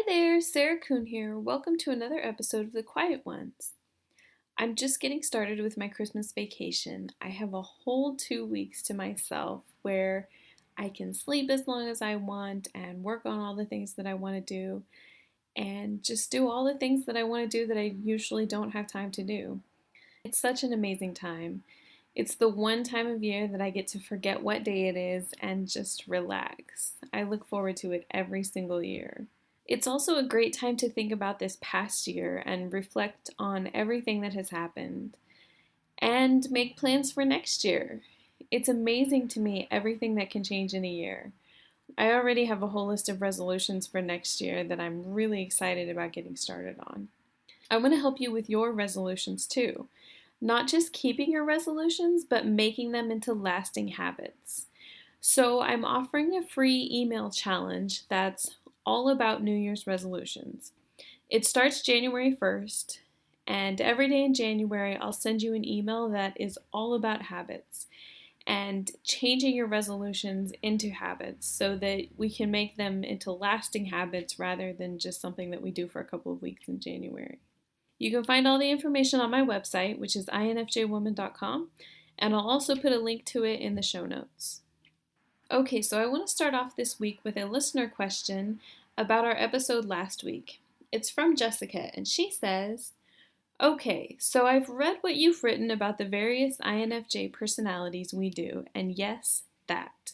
there, Sarah Kuhn here. Welcome to another episode of The Quiet Ones. I'm just getting started with my Christmas vacation. I have a whole 2 weeks to myself where I can sleep as long as I want and work on all the things that I want to do and just do all the things that I want to do that I usually don't have time to do. It's such an amazing time. It's the one time of year that I get to forget what day it is and just relax. I look forward to it every single year. It's also a great time to think about this past year and reflect on everything that has happened and make plans for next year. It's amazing to me everything that can change in a year. I already have a whole list of resolutions for next year that I'm really excited about getting started on. I want to help you with your resolutions too. Not just keeping your resolutions, but making them into lasting habits. So I'm offering a free email challenge that's all about New Year's resolutions. It starts January 1st, and every day in January I'll send you an email that is all about habits and changing your resolutions into habits so that we can make them into lasting habits rather than just something that we do for a couple of weeks in January. You can find all the information on my website, which is infjwoman.com, and I'll also put a link to it in the show notes. Okay, so I want to start off this week with a listener question about our episode last week. It's from Jessica, and she says, okay, so I've read what you've written about the various INFJ personalities we do, and yes, that.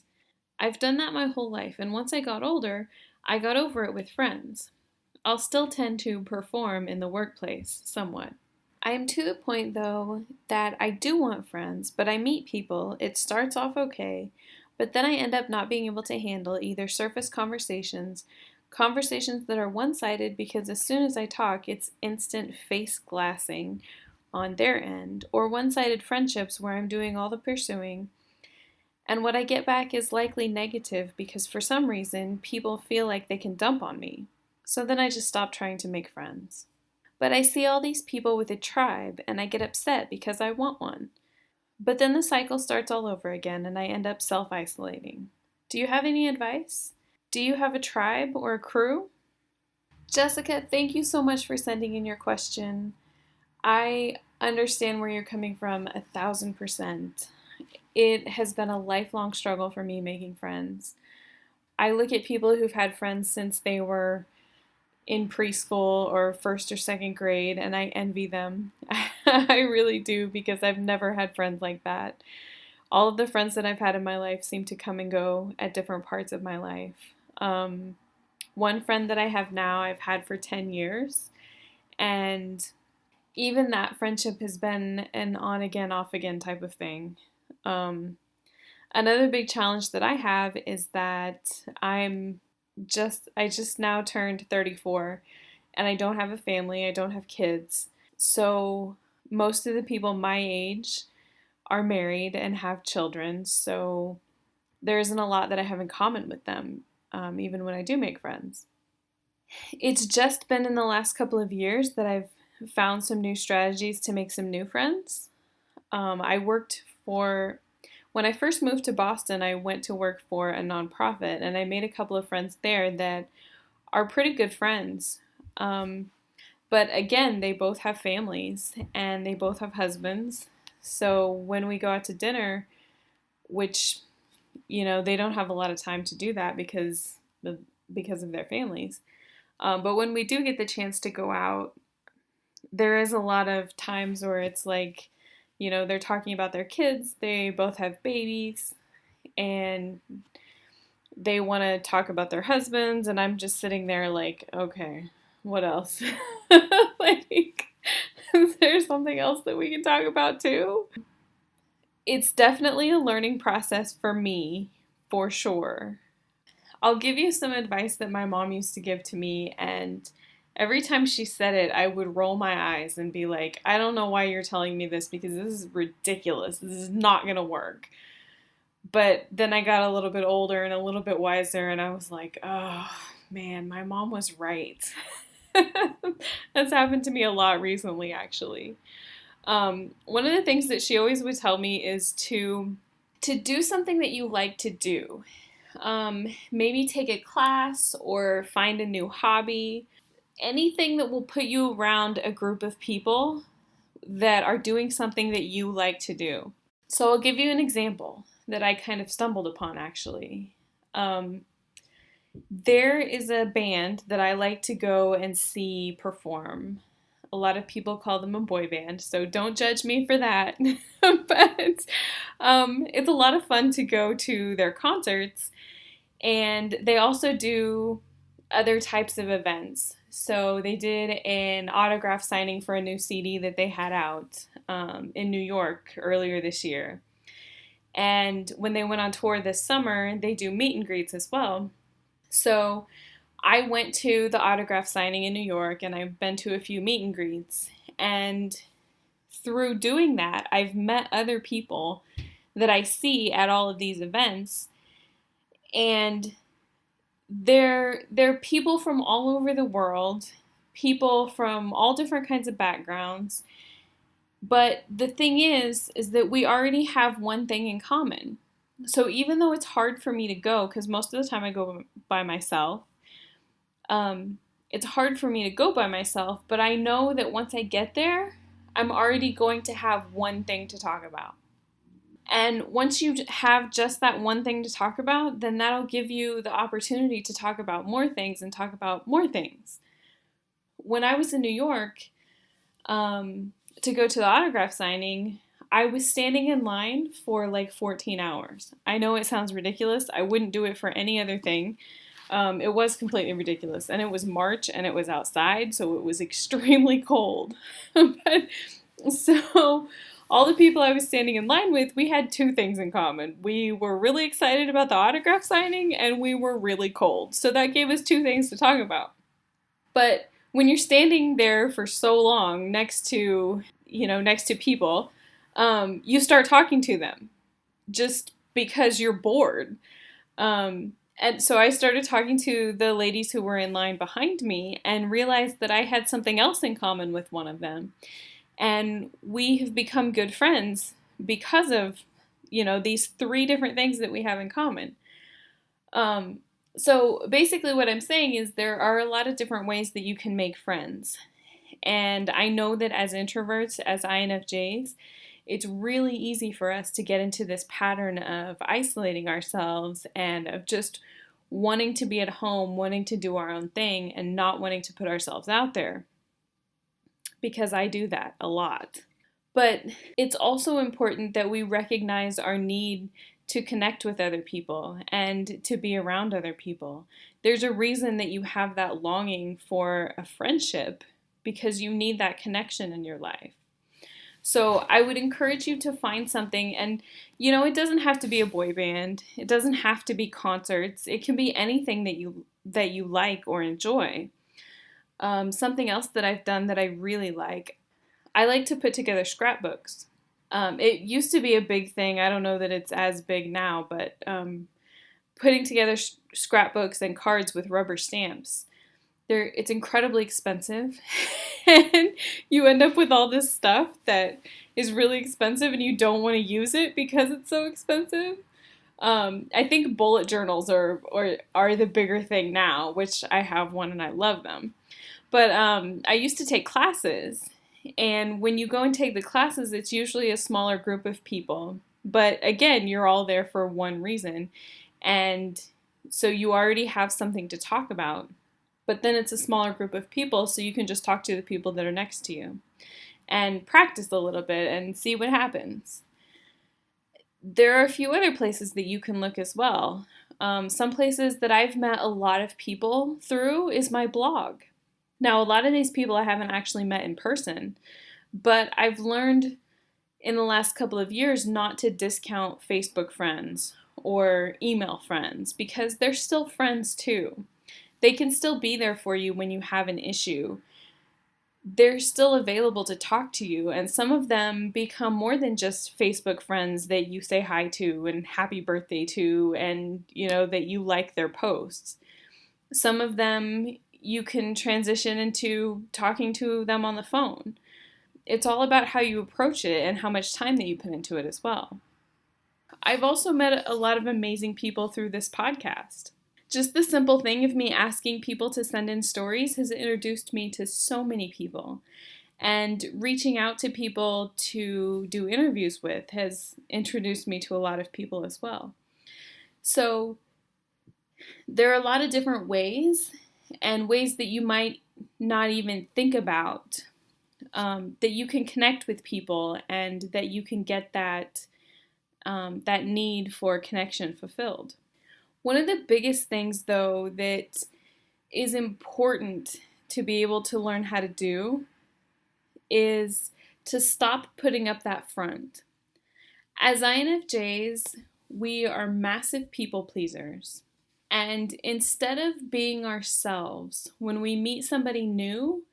I've done that my whole life, and once I got older, I got over it with friends. I'll still tend to perform in the workplace somewhat. I am to the point, though, that I do want friends, but I meet people, it starts off okay, but then I end up not being able to handle either surface conversations that are one-sided because as soon as I talk, it's instant face glassing on their end, or one-sided friendships where I'm doing all the pursuing, and what I get back is likely negative because for some reason, people feel like they can dump on me. So then I just stop trying to make friends. But I see all these people with a tribe, and I get upset because I want one. But then the cycle starts all over again, and I end up self-isolating. Do you have any advice? Do you have a tribe or a crew? Jessica, thank you so much for sending in your question. I understand where you're coming from 1,000%. It has been a lifelong struggle for me making friends. I look at people who've had friends since they were in preschool or first or second grade, and I envy them. I really do, because I've never had friends like that. All of the friends that I've had in my life seem to come and go at different parts of my life. One friend that I have now, I've had for 10 years, and even that friendship has been an on again, off again type of thing. Another big challenge that I have is that I just now turned 34, and I don't have a family, I don't have kids. So most of the people my age are married and have children, so there isn't a lot that I have in common with them, even when I do make friends. It's just been in the last couple of years that I've found some new strategies to make some new friends. When I first moved to Boston, I went to work for a nonprofit, and I made a couple of friends there that are pretty good friends. But again, they both have families, and they both have husbands. So when we go out to dinner, which, they don't have a lot of time to do that because of their families. But when we do get the chance to go out, there is a lot of times where it's like, they're talking about their kids, they both have babies, and they want to talk about their husbands, and I'm just sitting there like, okay, what else? Like, is there something else that we can talk about too? It's definitely a learning process for me, for sure. I'll give you some advice that my mom used to give to me, and every time she said it, I would roll my eyes and be like, I don't know why you're telling me this because this is ridiculous. This is not going to work. But then I got a little bit older and a little bit wiser, and I was like, oh, man, my mom was right. That's happened to me a lot recently, actually. One of the things that she always would tell me is to do something that you like to do. Maybe take a class or find a new hobby. Anything that will put you around a group of people that are doing something that you like to do. So I'll give you an example that I kind of stumbled upon actually. Um, there is a band that I like to go and see perform. A lot of people call them a boy band, so don't judge me for that. But it's a lot of fun to go to their concerts, and they also do other types of events. So they did an autograph signing for a new CD that they had out in New York earlier this year. And when they went on tour this summer, they do meet and greets as well. So I went to the autograph signing in New York, and I've been to a few meet and greets. And through doing that, I've met other people that I see at all of these events. And they're people from all over the world, people from all different kinds of backgrounds. But the thing is that we already have one thing in common. So even though it's hard for me to go, because most of the time I go by myself, it's hard for me to go by myself, but I know that once I get there, I'm already going to have one thing to talk about. And once you have just that one thing to talk about, then that'll give you the opportunity to talk about more things and talk about more things. When I was in New York to go to the autograph signing, I was standing in line for like 14 hours. I know it sounds ridiculous. I wouldn't do it for any other thing. It was completely ridiculous. And it was March and it was outside, so it was extremely cold. But so all the people I was standing in line with, we had two things in common. We were really excited about the autograph signing, and we were really cold. So that gave us two things to talk about. But when you're standing there for so long next to people, you start talking to them just because you're bored. And so I started talking to the ladies who were in line behind me and realized that I had something else in common with one of them. And we have become good friends because of, these three different things that we have in common. So basically what I'm saying is there are a lot of different ways that you can make friends. And I know that as introverts, as INFJs, it's really easy for us to get into this pattern of isolating ourselves and of just wanting to be at home, wanting to do our own thing, and not wanting to put ourselves out there. Because I do that a lot. But it's also important that we recognize our need to connect with other people and to be around other people. There's a reason that you have that longing for a friendship, because you need that connection in your life. So I would encourage you to find something, and it doesn't have to be a boy band. It doesn't have to be concerts. It can be anything that you like or enjoy. Something else that I've done that I really like, I like to put together scrapbooks. It used to be a big thing. I don't know that it's as big now, but putting together scrapbooks and cards with rubber stamps. It's incredibly expensive, and you end up with all this stuff that is really expensive and you don't want to use it because it's so expensive. I think bullet journals are the bigger thing now, which I have one and I love them. But I used to take classes, and when you go and take the classes, it's usually a smaller group of people. But again, you're all there for one reason, and so you already have something to talk about. But then it's a smaller group of people, so you can just talk to the people that are next to you and practice a little bit and see what happens. There are a few other places that you can look as well. Some places that I've met a lot of people through is my blog. Now, a lot of these people I haven't actually met in person, but I've learned in the last couple of years not to discount Facebook friends or email friends, because they're still friends too. They can still be there for you when you have an issue. They're still available to talk to you, and some of them become more than just Facebook friends that you say hi to and happy birthday to, and that you like their posts. Some of them you can transition into talking to them on the phone. It's all about how you approach it and how much time that you put into it as well. I've also met a lot of amazing people through this podcast. Just the simple thing of me asking people to send in stories has introduced me to so many people. And reaching out to people to do interviews with has introduced me to a lot of people as well. So there are a lot of different ways, and ways that you might not even think about, that you can connect with people and that you can get that need for connection fulfilled. One of the biggest things, though, that is important to be able to learn how to do is to stop putting up that front. As INFJs, we are massive people pleasers. And instead of being ourselves, when we meet somebody new,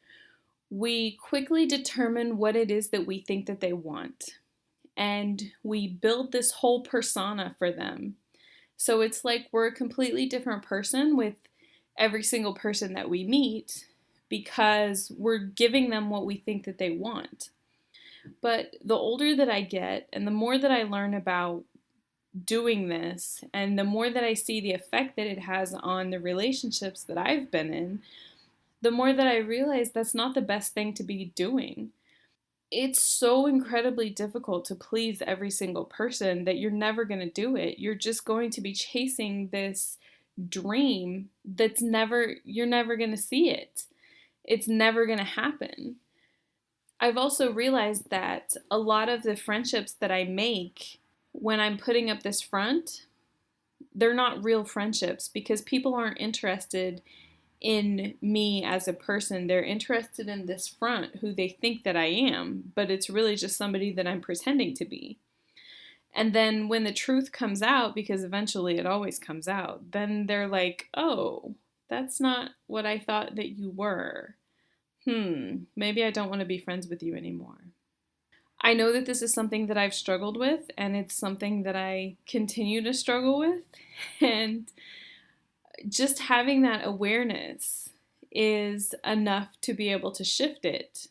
we quickly determine what it is that we think that they want. And we build this whole persona for them. So it's like we're a completely different person with every single person that we meet because we're giving them what we think that they want. But the older that I get and the more that I learn about doing this and the more that I see the effect that it has on the relationships that I've been in, the more that I realize that's not the best thing to be doing. It's so incredibly difficult to please every single person that you're never going to do it. You're just going to be chasing this dream you're never going to see it. It's never going to happen. I've also realized that a lot of the friendships that I make when I'm putting up this front, they're not real friendships because people aren't interested in me as a person. They're interested in this front, who they think that I am, but it's really just somebody that I'm pretending to be. And then when the truth comes out, because eventually it always comes out, then they're like, oh, that's not what I thought that you were. Maybe I don't want to be friends with you anymore. I know that this is something that I've struggled with, and it's something that I continue to struggle with. And just having that awareness is enough to be able to shift it.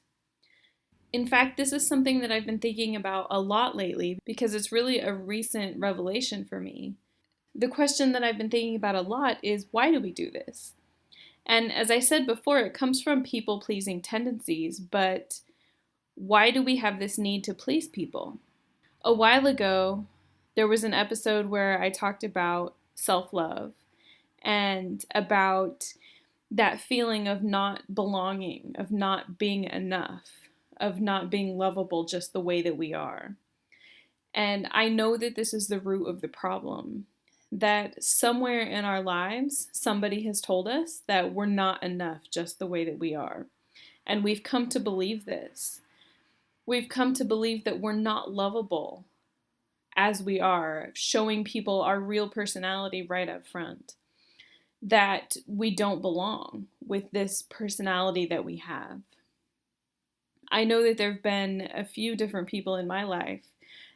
In fact, this is something that I've been thinking about a lot lately because it's really a recent revelation for me. The question that I've been thinking about a lot is, why do we do this? And as I said before, it comes from people-pleasing tendencies, but why do we have this need to please people? A while ago, there was an episode where I talked about self-love and about that feeling of not belonging, of not being enough, of not being lovable just the way that we are. And I know that this is the root of the problem, that somewhere in our lives, somebody has told us that we're not enough just the way that we are. And we've come to believe this. We've come to believe that we're not lovable as we are, showing people our real personality right up front. That we don't belong with this personality that we have. I know that there have been a few different people in my life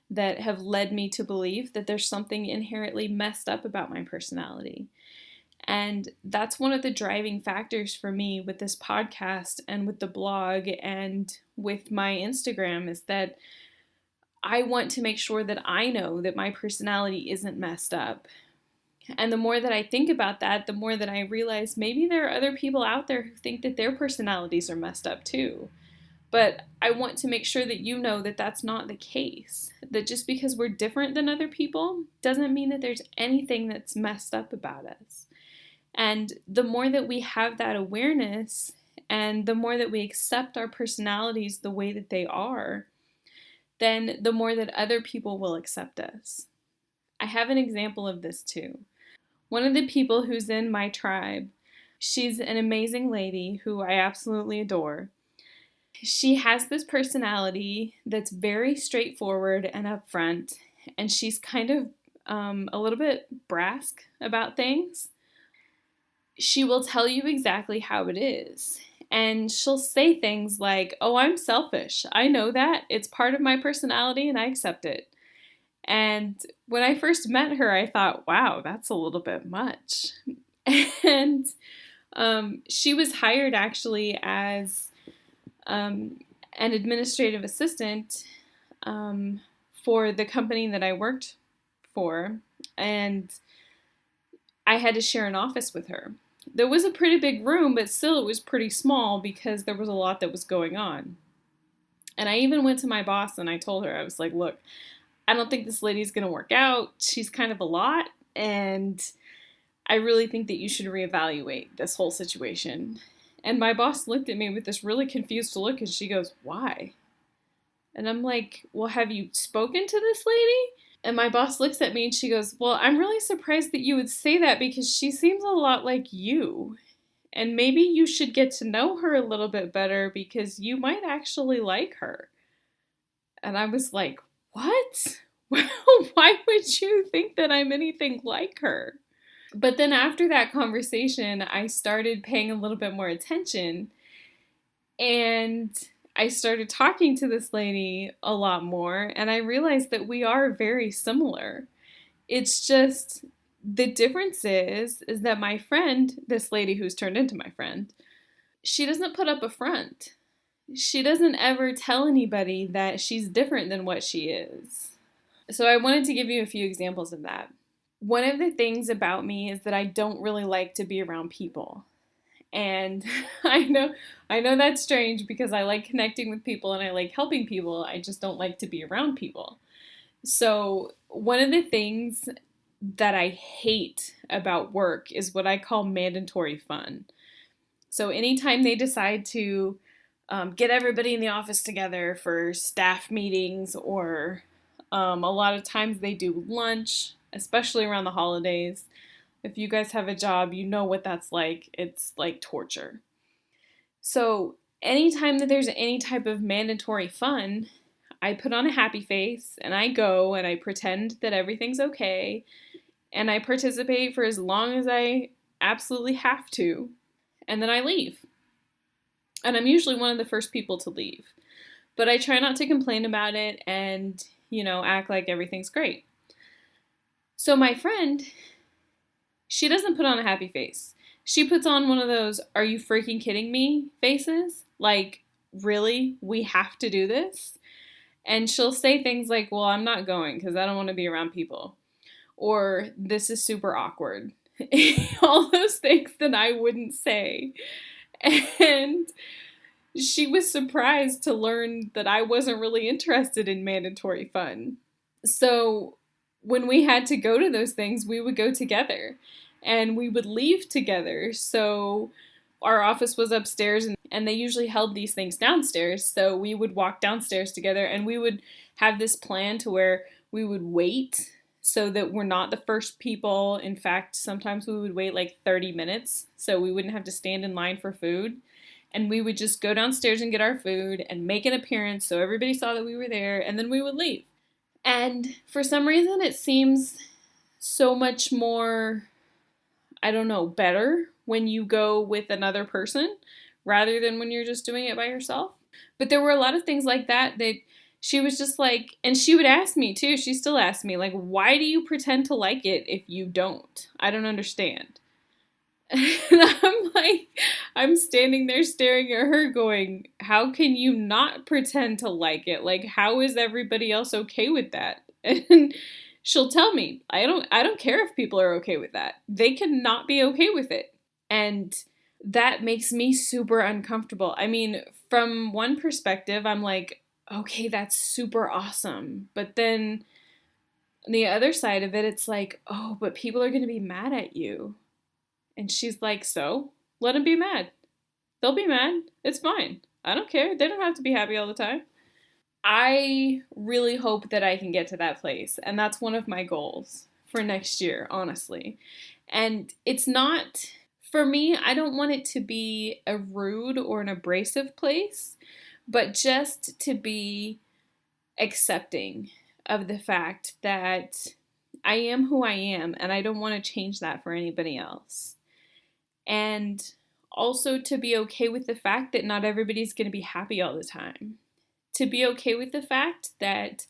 that have led me to believe that there's something inherently messed up about my personality. And that's one of the driving factors for me with this podcast and with the blog and with my Instagram, is that I want to make sure that I know that my personality isn't messed up. And the more that I think about that, the more that I realize maybe there are other people out there who think that their personalities are messed up too. But I want to make sure that you know that that's not the case. That just because we're different than other people doesn't mean that there's anything that's messed up about us. And the more that we have that awareness and the more that we accept our personalities the way that they are, then the more that other people will accept us. I have an example of this too. One of the people who's in my tribe, she's an amazing lady who I absolutely adore. She has this personality that's very straightforward and upfront, and she's kind of a little bit brusque about things. She will tell you exactly how it is. And she'll say things like, oh, I'm selfish. I know that. It's part of my personality and I accept it. And when I first met her, I thought, wow, that's a little bit much. And she was hired actually as an administrative assistant for the company that I worked for, and I had to share an office with her. There was a pretty big room, but still it was pretty small because there was a lot that was going on. And I even went to my boss and I told her, I was like, look, I don't think this lady's going to work out. She's kind of a lot, and I really think that you should reevaluate this whole situation. And my boss looked at me with this really confused look, and she goes, why? And I'm like, well, have you spoken to this lady? And my boss looks at me and she goes, well, I'm really surprised that you would say that because she seems a lot like you. And maybe you should get to know her a little bit better because you might actually like her. And I was like, what? Well, why would you think that I'm anything like her? But then after that conversation, I started paying a little bit more attention, and I started talking to this lady a lot more, and I realized that we are very similar. It's just the difference is that my friend, this lady who's turned into my friend, she doesn't put up a front. She doesn't ever tell anybody that she's different than what she is. So I wanted to give you a few examples of that. One of the things about me is that I don't really like to be around people. And I know that's strange because I like connecting with people and I like helping people. I just don't like to be around people. So one of the things that I hate about work is what I call mandatory fun. So anytime they decide to get everybody in the office together for staff meetings, or a lot of times they do lunch, especially around the holidays. If you guys have a job, you know what that's like. It's like torture. So anytime that there's any type of mandatory fun, I put on a happy face and I go and I pretend that everything's okay and I participate for as long as I absolutely have to, and then I leave. And I'm usually one of the first people to leave. But I try not to complain about it and, act like everything's great. So my friend, she doesn't put on a happy face. She puts on one of those, are you freaking kidding me faces? Like, really? We have to do this? And she'll say things like, well, I'm not going because I don't want to be around people. Or, this is super awkward. All those things that I wouldn't say. And she was surprised to learn that I wasn't really interested in mandatory fun. So when we had to go to those things, we would go together and we would leave together. So our office was upstairs and they usually held these things downstairs. So we would walk downstairs together and we would have this plan to where we would wait so that we're not the first people. In fact, sometimes we would wait like 30 minutes so we wouldn't have to stand in line for food. And we would just go downstairs and get our food and make an appearance so everybody saw that we were there, and then we would leave. And for some reason, it seems so much more, better when you go with another person rather than when you're just doing it by yourself. But there were a lot of things like that she was just like, and she would ask me too, she still asks me, like, why do you pretend to like it if you don't? I don't understand. And I'm like, I'm standing there staring at her going, how can you not pretend to like it? Like, how is everybody else okay with that? And she'll tell me, I don't care if people are okay with that. They cannot be okay with it. And that makes me super uncomfortable. I mean, from one perspective, I'm like, okay, that's super awesome. But then the other side of it, it's like, oh, but people are going to be mad at you. And she's like, so? Let them be mad. They'll be mad. It's fine. I don't care. They don't have to be happy all the time. I really hope that I can get to that place. And that's one of my goals for next year, honestly. And it's not, for me, I don't want it to be a rude or an abrasive place, but just to be accepting of the fact that I am who I am and I don't want to change that for anybody else. And also to be okay with the fact that not everybody's going to be happy all the time. To be okay with the fact that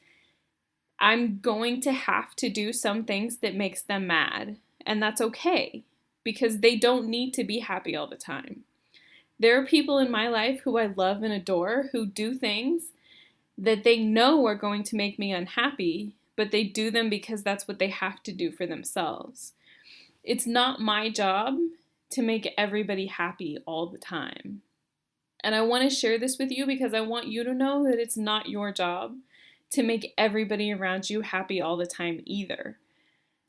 I'm going to have to do some things that makes them mad. And that's okay, because they don't need to be happy all the time. There are people in my life who I love and adore who do things that they know are going to make me unhappy, but they do them because that's what they have to do for themselves. It's not my job to make everybody happy all the time. And I want to share this with you because I want you to know that it's not your job to make everybody around you happy all the time either.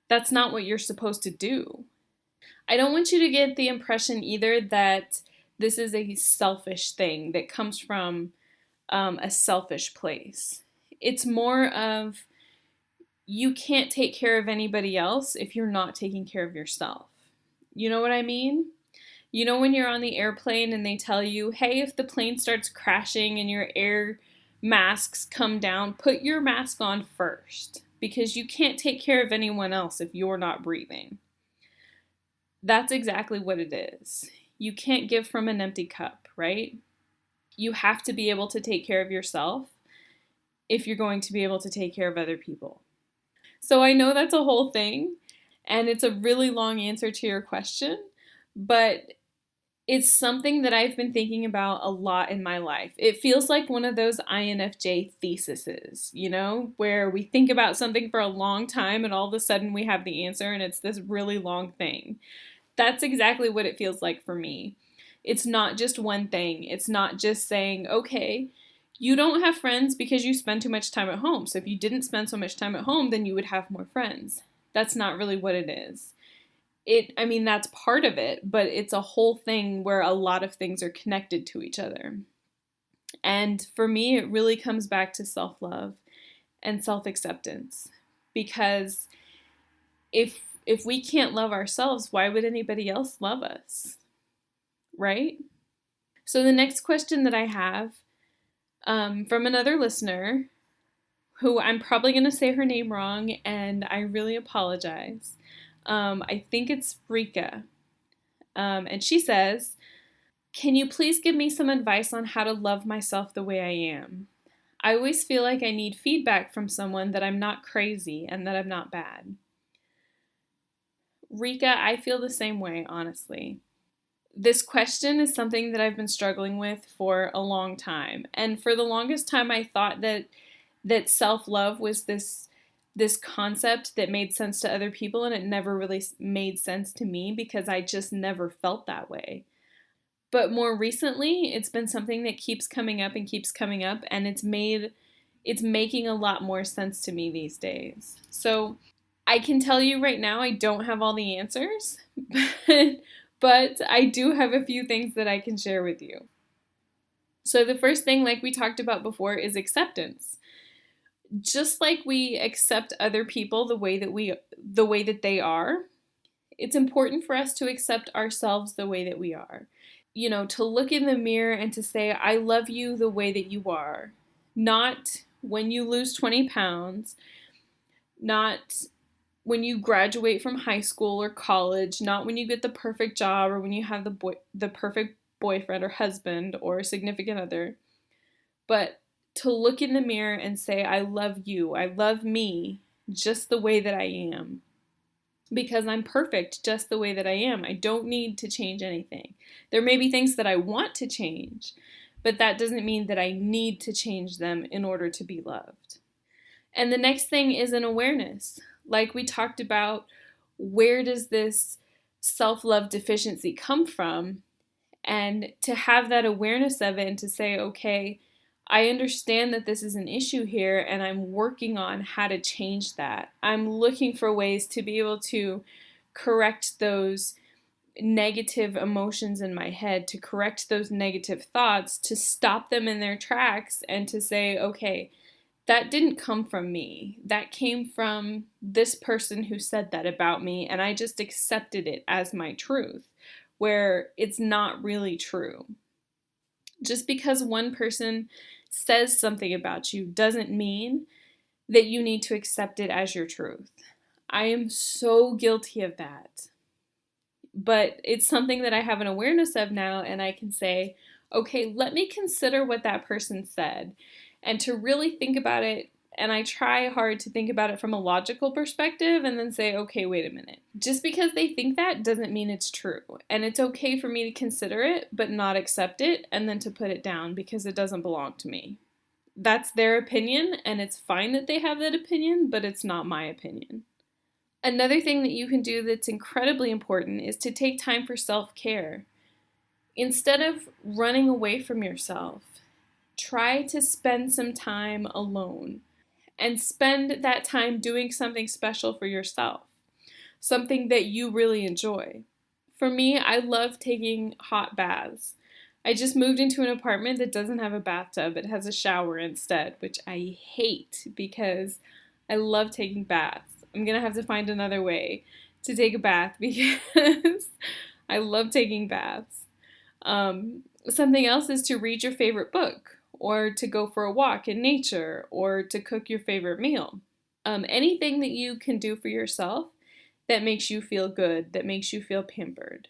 That's not what you're supposed to do. I don't want you to get the impression either that this is a selfish thing that comes from a selfish place. It's more of you can't take care of anybody else if you're not taking care of yourself. You know what I mean? You know when you're on the airplane and they tell you, hey, if the plane starts crashing and your air masks come down, put your mask on first because you can't take care of anyone else if you're not breathing. That's exactly what it is. You can't give from an empty cup, right? You have to be able to take care of yourself if you're going to be able to take care of other people. So I know that's a whole thing, and it's a really long answer to your question, but it's something that I've been thinking about a lot in my life. It feels like one of those INFJ theses, where we think about something for a long time and all of a sudden we have the answer and it's this really long thing. That's exactly what it feels like for me. It's not just one thing. It's not just saying, okay, you don't have friends because you spend too much time at home. So if you didn't spend so much time at home, then you would have more friends. That's not really what it is. That's part of it, but it's a whole thing where a lot of things are connected to each other. And for me, it really comes back to self-love and self-acceptance. Because if we can't love ourselves, why would anybody else love us? Right? So the next question that I have from another listener, who I'm probably going to say her name wrong, and I really apologize. I think it's Rika. And she says, can you please give me some advice on how to love myself the way I am? I always feel like I need feedback from someone that I'm not crazy and that I'm not bad. Rika, I feel the same way, honestly. This question is something that I've been struggling with for a long time. And for the longest time, I thought that self-love was this concept that made sense to other people, and it never really made sense to me because I just never felt that way. But more recently, it's been something that keeps coming up, and it's making a lot more sense to me these days. So I can tell you right now, I don't have all the answers, but I do have a few things that I can share with you. So the first thing, like we talked about before, is acceptance. Just like we accept other people the way that they are, it's important for us to accept ourselves the way that we are. To look in the mirror and to say, I love you the way that you are. Not when you lose 20 pounds, not when you graduate from high school or college, not when you get the perfect job or when you have the perfect boyfriend or husband or significant other, but to look in the mirror and say, I love you, I love me just the way that I am. Because I'm perfect just the way that I am. I don't need to change anything. There may be things that I want to change, but that doesn't mean that I need to change them in order to be loved. And the next thing is an awareness. Like we talked about, where does this self-love deficiency come from? And to have that awareness of it and to say, okay, I understand that this is an issue here and I'm working on how to change that. I'm looking for ways to be able to correct those negative emotions in my head, to correct those negative thoughts, to stop them in their tracks and to say, okay, that didn't come from me. That came from this person who said that about me, and I just accepted it as my truth, where it's not really true. Just because one person says something about you doesn't mean that you need to accept it as your truth. I am so guilty of that. But it's something that I have an awareness of now, and I can say, okay, let me consider what that person said, and to really think about it. And I try hard to think about it from a logical perspective and then say, okay, wait a minute. Just because they think that doesn't mean it's true. And it's okay for me to consider it, but not accept it, and then to put it down because it doesn't belong to me. That's their opinion, and it's fine that they have that opinion, but it's not my opinion. Another thing that you can do that's incredibly important is to take time for self-care. Instead of running away from yourself, try to spend some time alone and spend that time doing something special for yourself, something that you really enjoy. For me, I love taking hot baths. I just moved into an apartment that doesn't have a bathtub. It has a shower instead, which I hate because I love taking baths. I'm gonna have to find another way to take a bath because I love taking baths. Something else is to read your favorite book, or to go for a walk in nature, or to cook your favorite meal. Anything that you can do for yourself that makes you feel good, that makes you feel pampered.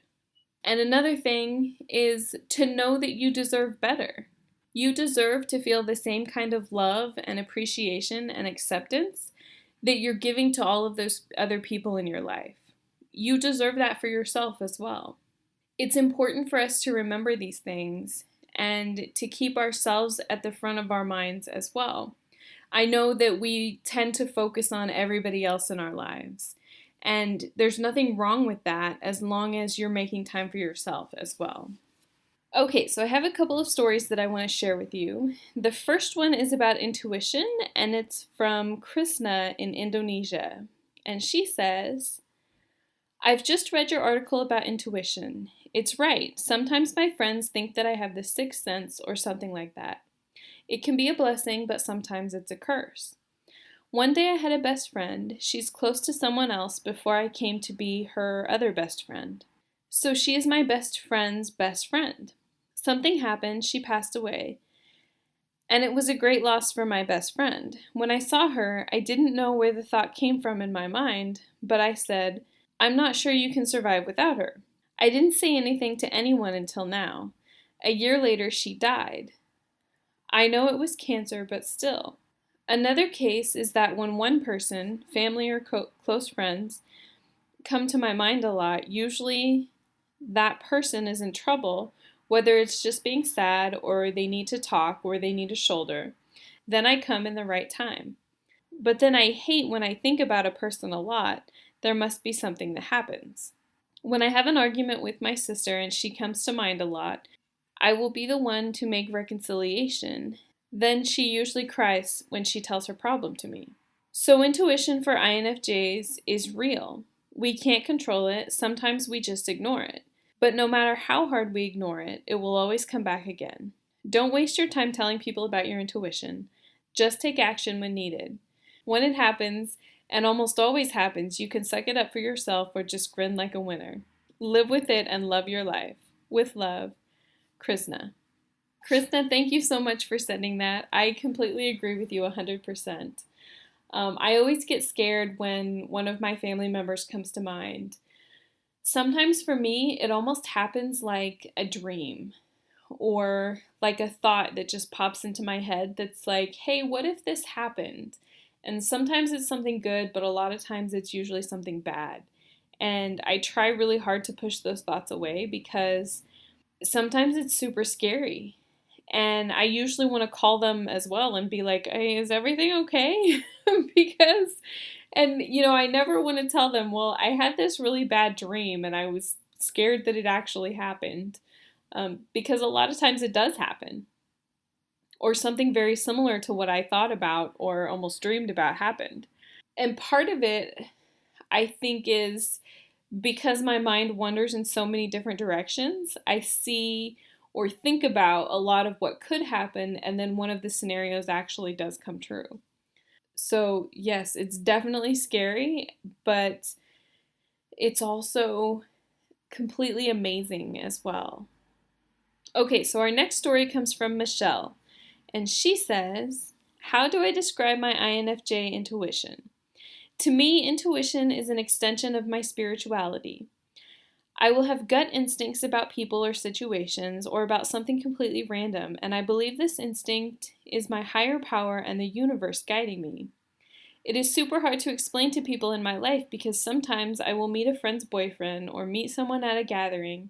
And another thing is to know that you deserve better. You deserve to feel the same kind of love and appreciation and acceptance that you're giving to all of those other people in your life. You deserve that for yourself as well. It's important for us to remember these things and to keep ourselves at the front of our minds as well. I know that we tend to focus on everybody else in our lives, and there's nothing wrong with that as long as you're making time for yourself as well. Okay, so I have a couple of stories that I want to share with you. The first one is about intuition, and it's from Krishna in Indonesia. And she says, I've just read your article about intuition. It's right. Sometimes my friends think that I have the sixth sense or something like that. It can be a blessing, but sometimes it's a curse. One day I had a best friend. She's close to someone else before I came to be her other best friend. So she is my best friend's best friend. Something happened, she passed away, and it was a great loss for my best friend. When I saw her, I didn't know where the thought came from in my mind, but I said, I'm not sure you can survive without her. I didn't say anything to anyone until now. A year later, she died. I know it was cancer, but still. Another case is that when one person, family or close friends, come to my mind a lot, usually that person is in trouble, whether it's just being sad or they need to talk or they need a shoulder. Then I come in the right time. But then I hate when I think about a person a lot, there must be something that happens. When I have an argument with my sister and she comes to mind a lot, I will be the one to make reconciliation. Then she usually cries when she tells her problem to me. So intuition for INFJs is real. We can't control it, sometimes we just ignore it. But no matter how hard we ignore it, it will always come back again. Don't waste your time telling people about your intuition. Just take action when needed. When it happens, and almost always happens, you can suck it up for yourself or just grin like a winner. Live with it and love your life. With love, Krishna. Krishna, thank you so much for sending that. I completely agree with you 100%. I always get scared when one of my family members comes to mind. Sometimes for me, it almost happens like a dream or like a thought that just pops into my head that's like, hey, what if this happened? And sometimes it's something good, but a lot of times it's usually something bad. And I try really hard to push those thoughts away because sometimes it's super scary. And I usually want to call them as well and be like, hey, is everything okay? Because, and I never want to tell them, well, I had this really bad dream and I was scared that it actually happened. Because a lot of times it does happen. Or something very similar to what I thought about or almost dreamed about happened. And part of it, I think, is because my mind wanders in so many different directions, I see or think about a lot of what could happen, and then one of the scenarios actually does come true. So, yes, it's definitely scary, but it's also completely amazing as well. Okay, so our next story comes from Michelle, and she says, how do I describe my INFJ intuition? To me, intuition is an extension of my spirituality. I will have gut instincts about people or situations or about something completely random, and I believe this instinct is my higher power and the universe guiding me. It is super hard to explain to people in my life because sometimes I will meet a friend's boyfriend or meet someone at a gathering,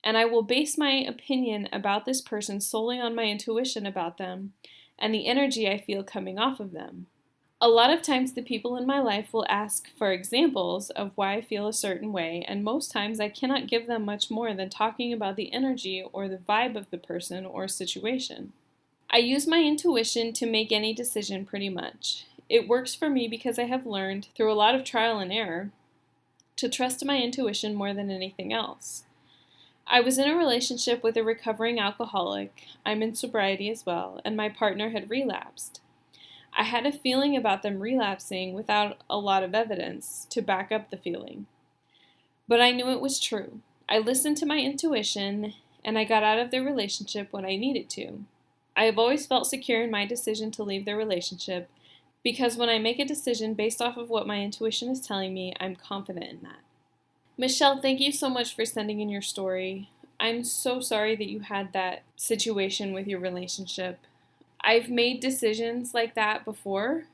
and I will base my opinion about this person solely on my intuition about them, and the energy I feel coming off of them. A lot of times, the people in my life will ask for examples of why I feel a certain way, and most times I cannot give them much more than talking about the energy or the vibe of the person or situation. I use my intuition to make any decision pretty much. It works for me because I have learned, through a lot of trial and error, to trust my intuition more than anything else. I was in a relationship with a recovering alcoholic. I'm in sobriety as well, and my partner had relapsed. I had a feeling about them relapsing without a lot of evidence to back up the feeling. But I knew it was true. I listened to my intuition, and I got out of their relationship when I needed to. I have always felt secure in my decision to leave their relationship because when I make a decision based off of what my intuition is telling me, I'm confident in that. Michelle, thank you so much for sending in your story. I'm so sorry that you had that situation with your relationship. I've made decisions like that before,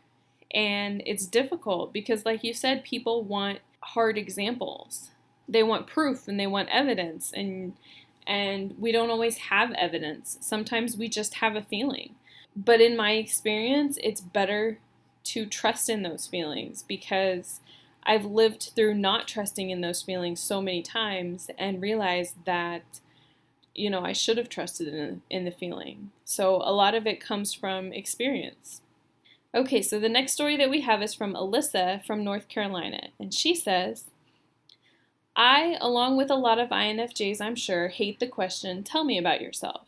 and it's difficult because, like you said, people want hard examples. They want proof and they want evidence, and we don't always have evidence. Sometimes we just have a feeling. But in my experience, it's better to trust in those feelings because I've lived through not trusting in those feelings so many times and realized that, I should have trusted in the feeling. So a lot of it comes from experience. Okay, so the next story that we have is from Alyssa from North Carolina, and she says, I, along with a lot of INFJs, I'm sure, hate the question, tell me about yourself.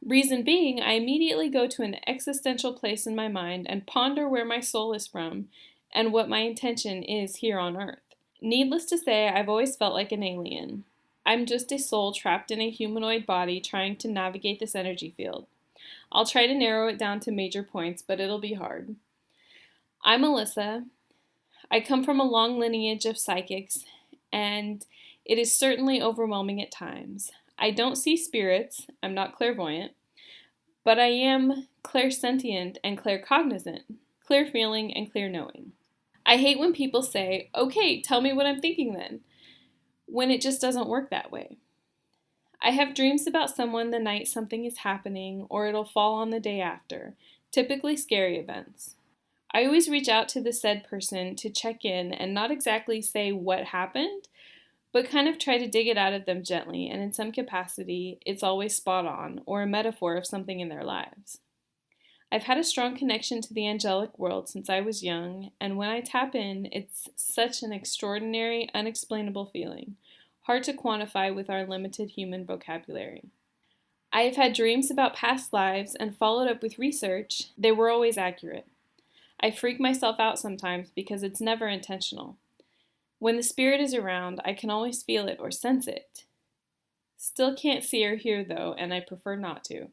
Reason being, I immediately go to an existential place in my mind and ponder where my soul is from and what my intention is here on Earth. Needless to say, I've always felt like an alien. I'm just a soul trapped in a humanoid body trying to navigate this energy field. I'll try to narrow it down to major points, but it'll be hard. I'm Alyssa. I come from a long lineage of psychics, and it is certainly overwhelming at times. I don't see spirits, I'm not clairvoyant, but I am clairsentient and claircognizant, clear feeling and clear knowing. I hate when people say, okay, tell me what I'm thinking then, when it just doesn't work that way. I have dreams about someone the night something is happening, or it'll fall on the day after, typically scary events. I always reach out to the said person to check in and not exactly say what happened, but kind of try to dig it out of them gently, and in some capacity, it's always spot on, or a metaphor of something in their lives. I've had a strong connection to the angelic world since I was young, and when I tap in, it's such an extraordinary, unexplainable feeling, hard to quantify with our limited human vocabulary. I have had dreams about past lives and followed up with research. They were always accurate. I freak myself out sometimes because it's never intentional. When the spirit is around, I can always feel it or sense it. Still can't see or hear though, and I prefer not to.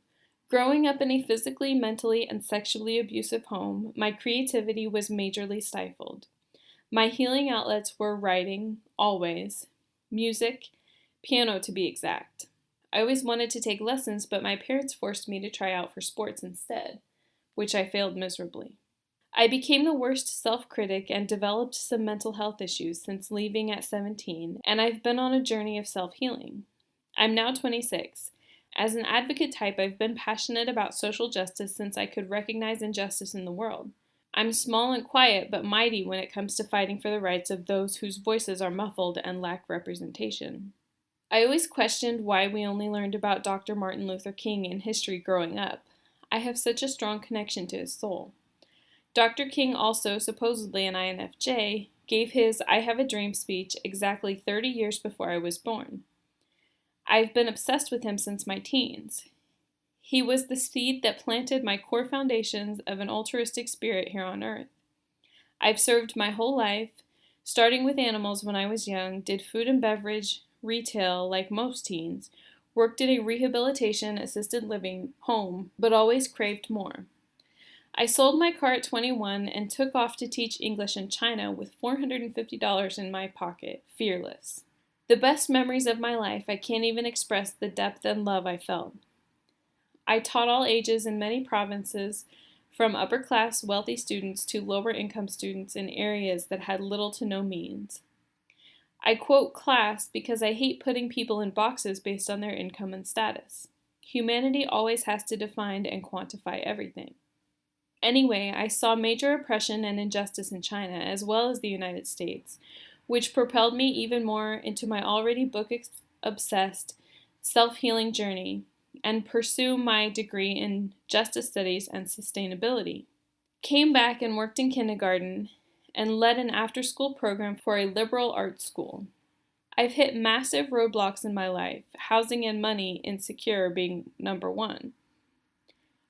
Growing up in a physically, mentally, and sexually abusive home, my creativity was majorly stifled. My healing outlets were writing, always, music, piano to be exact. I always wanted to take lessons, but my parents forced me to try out for sports instead, which I failed miserably. I became the worst self-critic and developed some mental health issues since leaving at 17, and I've been on a journey of self-healing. I'm now 26. As an advocate type, I've been passionate about social justice since I could recognize injustice in the world. I'm small and quiet, but mighty when it comes to fighting for the rights of those whose voices are muffled and lack representation. I always questioned why we only learned about Dr. Martin Luther King in history growing up. I have such a strong connection to his soul. Dr. King also, supposedly an INFJ, gave his I Have a Dream speech exactly 30 years before I was born. I've been obsessed with him since my teens. He was the seed that planted my core foundations of an altruistic spirit here on Earth. I've served my whole life, starting with animals when I was young, did food and beverage, retail like most teens, worked in a rehabilitation assisted living home, but always craved more. I sold my car at 21 and took off to teach English in China with $450 in my pocket, fearless. The best memories of my life, I can't even express the depth and love I felt. I taught all ages in many provinces, from upper-class wealthy students to lower-income students in areas that had little to no means. I quote class because I hate putting people in boxes based on their income and status. Humanity always has to define and quantify everything. Anyway, I saw major oppression and injustice in China, as well as the United States, which propelled me even more into my already book-obsessed self-healing journey and pursue my degree in justice studies and sustainability. Came back and worked in kindergarten and led an after-school program for a liberal arts school. I've hit massive roadblocks in my life, housing and money insecure being number one.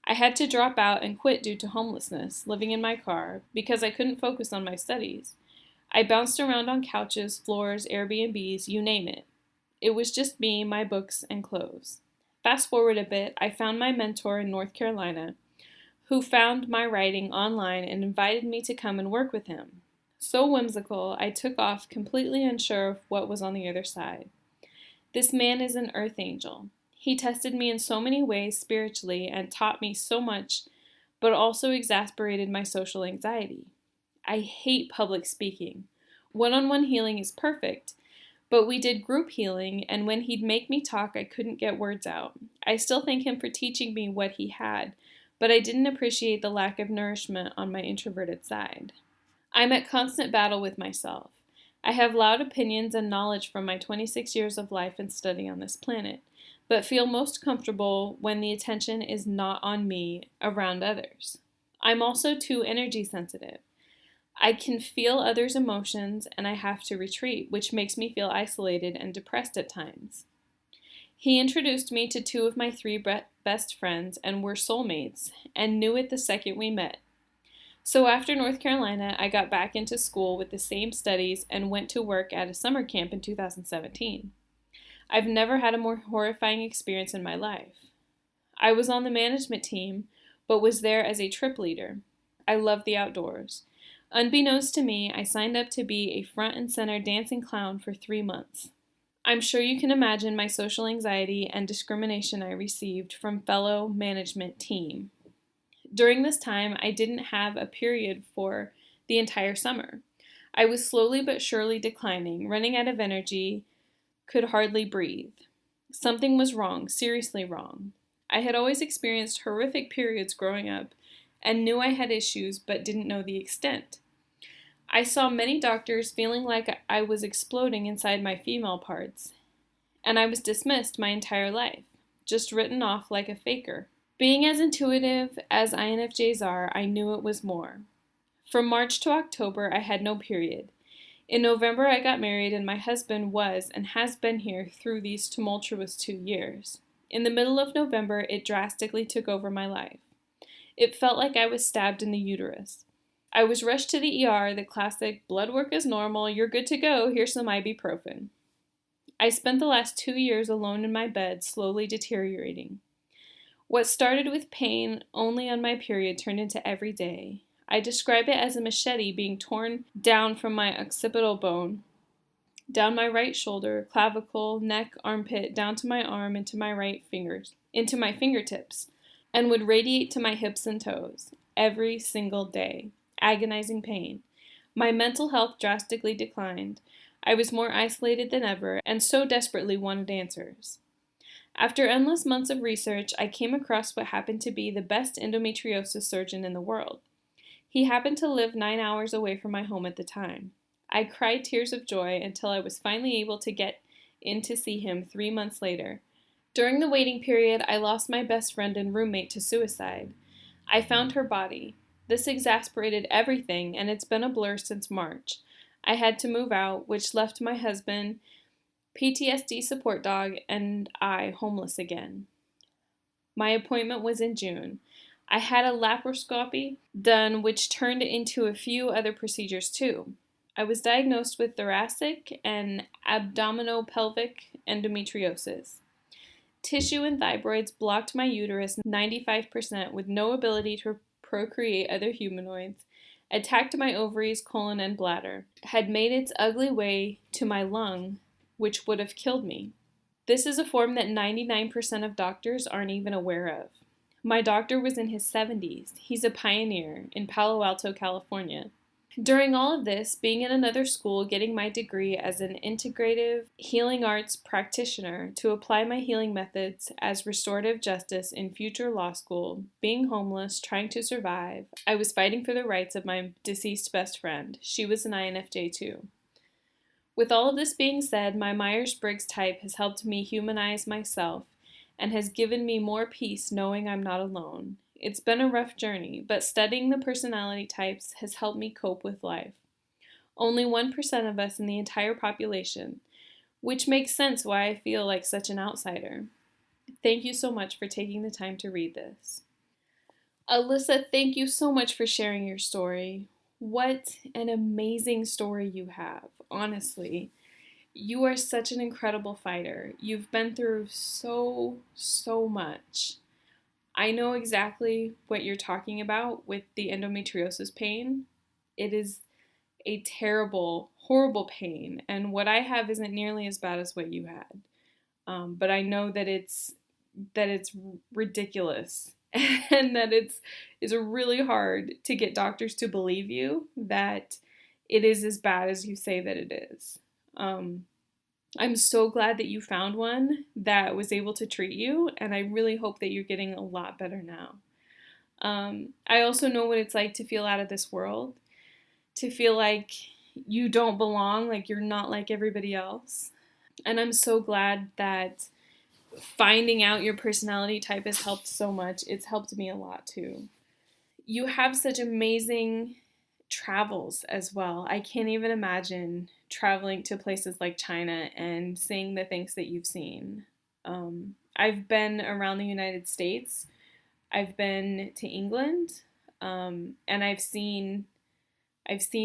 I had to drop out and quit due to homelessness, living in my car, because I couldn't focus on my studies. I bounced around on couches, floors, Airbnbs, you name it. It was just me, my books, and clothes. Fast forward a bit, I found my mentor in North Carolina, who found my writing online and invited me to come and work with him. So whimsical, I took off completely unsure of what was on the other side. This man is an earth angel. He tested me in so many ways spiritually and taught me so much, but also exasperated my social anxiety. I hate public speaking. One-on-one healing is perfect, but we did group healing, and when he'd make me talk, I couldn't get words out. I still thank him for teaching me what he had, but I didn't appreciate the lack of nourishment on my introverted side. I'm at constant battle with myself. I have loud opinions and knowledge from my 26 years of life and study on this planet, but feel most comfortable when the attention is not on me, around others. I'm also too energy sensitive. I can feel others' emotions and I have to retreat, which makes me feel isolated and depressed at times. He introduced me to two of my three best friends and were soulmates, and knew it the second we met. So after North Carolina, I got back into school with the same studies and went to work at a summer camp in 2017. I've never had a more horrifying experience in my life. I was on the management team, but was there as a trip leader. I love the outdoors. Unbeknownst to me, I signed up to be a front and center dancing clown for 3 months. I'm sure you can imagine my social anxiety and discrimination I received from fellow management team. During this time, I didn't have a period for the entire summer. I was slowly but surely declining, running out of energy, could hardly breathe. Something was wrong, seriously wrong. I had always experienced horrific periods growing up and knew I had issues but didn't know the extent. I saw many doctors feeling like I was exploding inside my female parts, and I was dismissed my entire life, just written off like a faker. Being as intuitive as INFJs are, I knew it was more. From March to October, I had no period. In November, I got married, and my husband was and has been here through these tumultuous 2 years. In the middle of November, it drastically took over my life. It felt like I was stabbed in the uterus. I was rushed to the ER, the classic, blood work is normal, you're good to go, here's some ibuprofen. I spent the last 2 years alone in my bed, slowly deteriorating. What started with pain only on my period turned into every day. I describe it as a machete being torn down from my occipital bone, down my right shoulder, clavicle, neck, armpit, down to my arm, into my fingertips, and would radiate to my hips and toes, every single day. Agonizing pain. My mental health drastically declined. I was more isolated than ever, and so desperately wanted answers. After endless months of research, I came across what happened to be the best endometriosis surgeon in the world. He happened to live 9 hours away from my home at the time. I cried tears of joy until I was finally able to get in to see him 3 months later. During the waiting period, I lost my best friend and roommate to suicide. I found her body. This exasperated everything, and it's been a blur since March. I had to move out, which left my husband, PTSD support dog, and I homeless again. My appointment was in June. I had a laparoscopy done, which turned into a few other procedures too. I was diagnosed with thoracic and abdominopelvic endometriosis. Tissue and fibroids blocked my uterus 95% with no ability to procreate other humanoids, attacked my ovaries, colon, and bladder, had made its ugly way to my lung, which would have killed me. This is a form that 99% of doctors aren't even aware of. My doctor was in his 70s. He's a pioneer in Palo Alto, California. During all of this, being in another school, getting my degree as an integrative healing arts practitioner to apply my healing methods as restorative justice in future law school, being homeless, trying to survive, I was fighting for the rights of my deceased best friend. She was an INFJ too. With all of this being said, my Myers-Briggs type has helped me humanize myself and has given me more peace knowing I'm not alone. It's been a rough journey, but studying the personality types has helped me cope with life. Only 1% of us in the entire population, which makes sense why I feel like such an outsider. Thank you so much for taking the time to read this. Alyssa, thank you so much for sharing your story. What an amazing story you have, honestly. You are such an incredible fighter. You've been through so much. I know exactly what you're talking about with the endometriosis pain. It is a terrible, horrible pain, and what I have isn't nearly as bad as what you had. But I know that it's ridiculous, and that it's really hard to get doctors to believe you that it is as bad as you say that it is. I'm so glad that you found one that was able to treat you, and I really hope that you're getting a lot better now. I also know what it's like to feel out of this world, to feel like you don't belong, like you're not like everybody else. And I'm so glad that finding out your personality type has helped so much. It's helped me a lot too. You have such amazing travels as well. I can't even imagine traveling to places like China and seeing the things that you've seen. I've been around the United States. I've been to England, and I've seen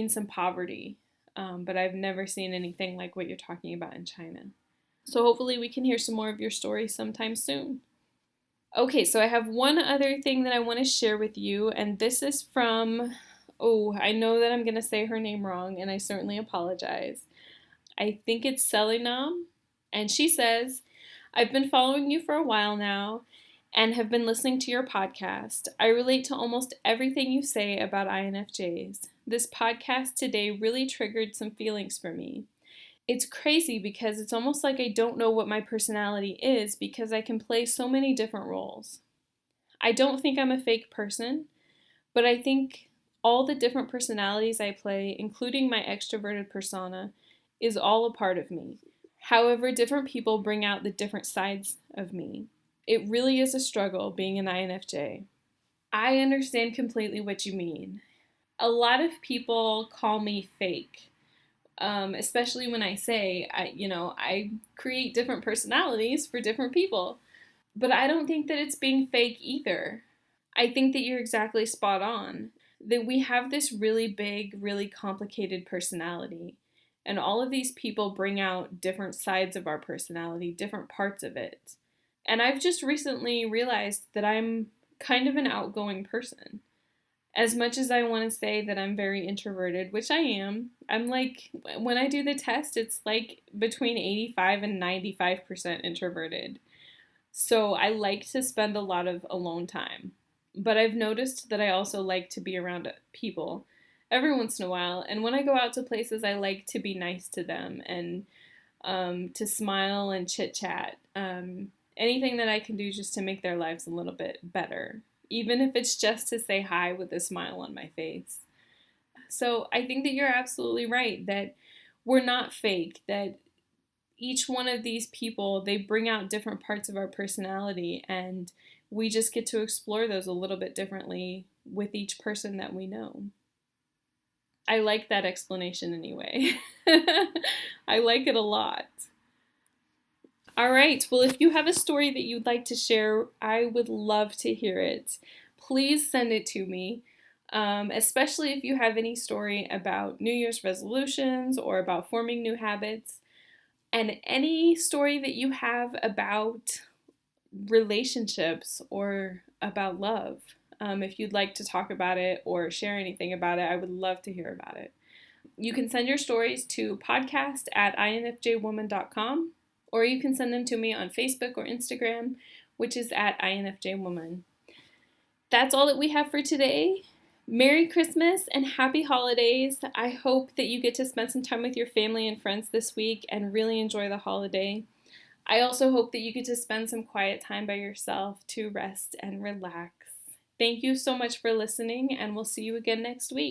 some poverty, but I've never seen anything like what you're talking about in China. So hopefully we can hear some more of your story sometime soon. Okay, so I have one other thing that I want to share with you, and this is from, I know that I'm going to say her name wrong, and I certainly apologize. I think it's Selinam, and she says, I've been following you for a while now and have been listening to your podcast. I relate to almost everything you say about INFJs. This podcast today really triggered some feelings for me. It's crazy because it's almost like I don't know what my personality is because I can play so many different roles. I don't think I'm a fake person, but I think all the different personalities I play, including my extroverted persona, is all a part of me. However, different people bring out the different sides of me. It really is a struggle being an INFJ. I understand completely what you mean. A lot of people call me fake. Especially when I say, I create different personalities for different people. But I don't think that it's being fake either. I think that you're exactly spot on. That we have this really big, really complicated personality. And all of these people bring out different sides of our personality, different parts of it. And I've just recently realized that I'm kind of an outgoing person. As much as I want to say that I'm very introverted, which I am, I'm like, when I do the test, it's like between 85 and 95% introverted. So I like to spend a lot of alone time. But I've noticed that I also like to be around people every once in a while. And when I go out to places, I like to be nice to them and to smile and chit chat. Anything that I can do just to make their lives a little bit better, even if it's just to say hi with a smile on my face. So I think that you're absolutely right, that we're not fake, that each one of these people, they bring out different parts of our personality, and we just get to explore those a little bit differently with each person that we know. I like that explanation anyway. I like it a lot. All right, well, if you have a story that you'd like to share, I would love to hear it. Please send it to me, especially if you have any story about New Year's resolutions or about forming new habits, and any story that you have about relationships or about love. If you'd like to talk about it or share anything about it, I would love to hear about it. You can send your stories to podcast@infjwoman.com, or you can send them to me on Facebook or Instagram, which is @infjwoman. That's all that we have for today. Merry Christmas and happy holidays. I hope that you get to spend some time with your family and friends this week and really enjoy the holiday. I also hope that you get to spend some quiet time by yourself to rest and relax. Thank you so much for listening, and we'll see you again next week.